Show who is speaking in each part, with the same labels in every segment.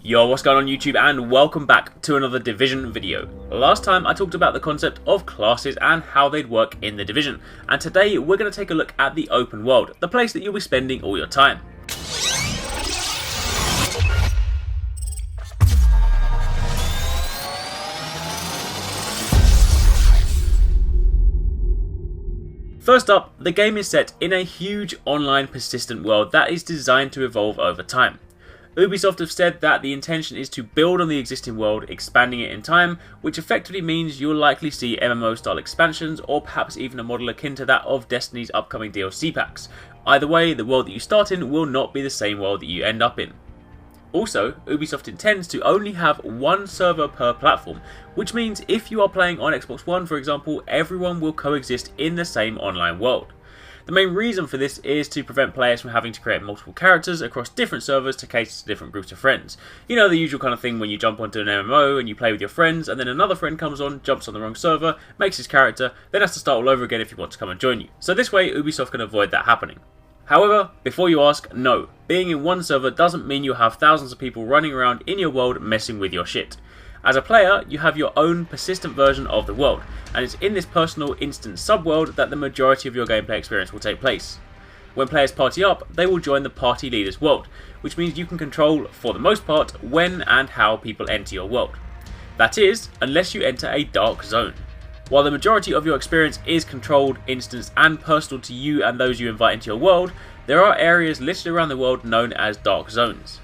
Speaker 1: Yo, what's going on YouTube, and welcome back to another Division video. Last time I talked about the concept of classes and how they'd work in the Division, and today we're going to take a look at the open world, the place that you'll be spending all your time. First up, the game is set in a huge online persistent world that is designed to evolve over time. Ubisoft have said that the intention is to build on the existing world, expanding it in time, which effectively means you'll likely see MMO style expansions or perhaps even a model akin to that of Destiny's upcoming DLC packs. Either way, the world that you start in will not be the same world that you end up in. Also, Ubisoft intends to only have one server per platform, which means if you are playing on Xbox One, for example, everyone will coexist in the same online world. The main reason for this is to prevent players from having to create multiple characters across different servers to cater to different groups of friends. You know, the usual kind of thing when you jump onto an MMO and you play with your friends and then another friend comes on, jumps on the wrong server, makes his character, then has to start all over again if you want to come and join you. So this way Ubisoft can avoid that happening. However, before you ask, no, being in one server doesn't mean you'll have thousands of people running around in your world messing with your shit. As a player, you have your own persistent version of the world, and it's in this personal instant subworld that the majority of your gameplay experience will take place. When players party up, they will join the party leader's world, which means you can control, for the most part, when and how people enter your world. That is, unless you enter a dark zone. While the majority of your experience is controlled, instanced, and personal to you and those you invite into your world, there are areas listed around the world known as dark zones.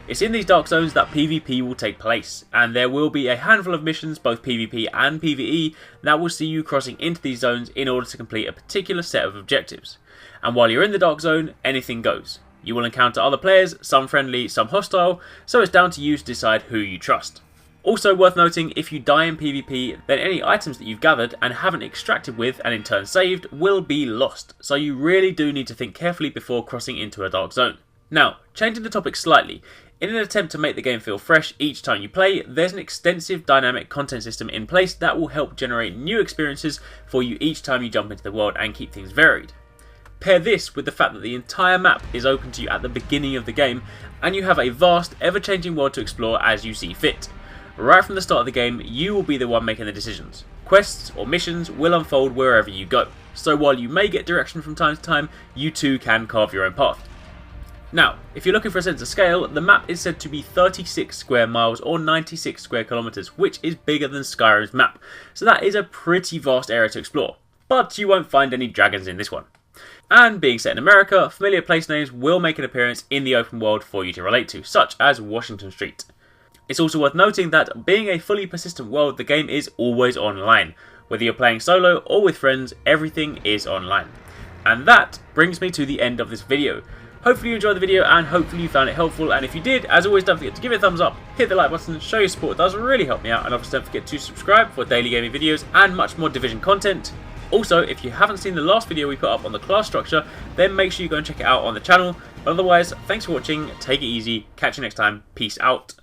Speaker 1: It's in these dark zones that PvP will take place, and there will be a handful of missions, both PvP and PvE, that will see you crossing into these zones in order to complete a particular set of objectives. And while you're in the dark zone, anything goes. You will encounter other players, some friendly, some hostile, so it's down to you to decide who you trust. Also worth noting, if you die in PvP, then any items that you've gathered and haven't extracted with and in turn saved will be lost, so you really do need to think carefully before crossing into a dark zone. Now, changing the topic slightly, in an attempt to make the game feel fresh each time you play, there's an extensive dynamic content system in place that will help generate new experiences for you each time you jump into the world and keep things varied. Pair this with the fact that the entire map is open to you at the beginning of the game, and you have a vast, ever-changing world to explore as you see fit. Right from the start of the game, you will be the one making the decisions. Quests or missions will unfold wherever you go, so while you may get direction from time to time, you too can carve your own path. Now, if you're looking for a sense of scale, the map is said to be 36 square miles or 96 square kilometers, which is bigger than Skyrim's map, so that is a pretty vast area to explore. But you won't find any dragons in this one. And being set in America, familiar place names will make an appearance in the open world for you to relate to, such as Washington Street. It's also worth noting that being a fully persistent world, the game is always online. Whether you're playing solo or with friends, everything is online. And that brings me to the end of this video. Hopefully you enjoyed the video and hopefully you found it helpful, and if you did, as always, don't forget to give it a thumbs up, hit the like button, show your support, it does really help me out, and obviously don't forget to subscribe for daily gaming videos and much more Division content. Also, if you haven't seen the last video we put up on the class structure, then make sure you go and check it out on the channel. But otherwise, thanks for watching, take it easy, catch you next time, peace out.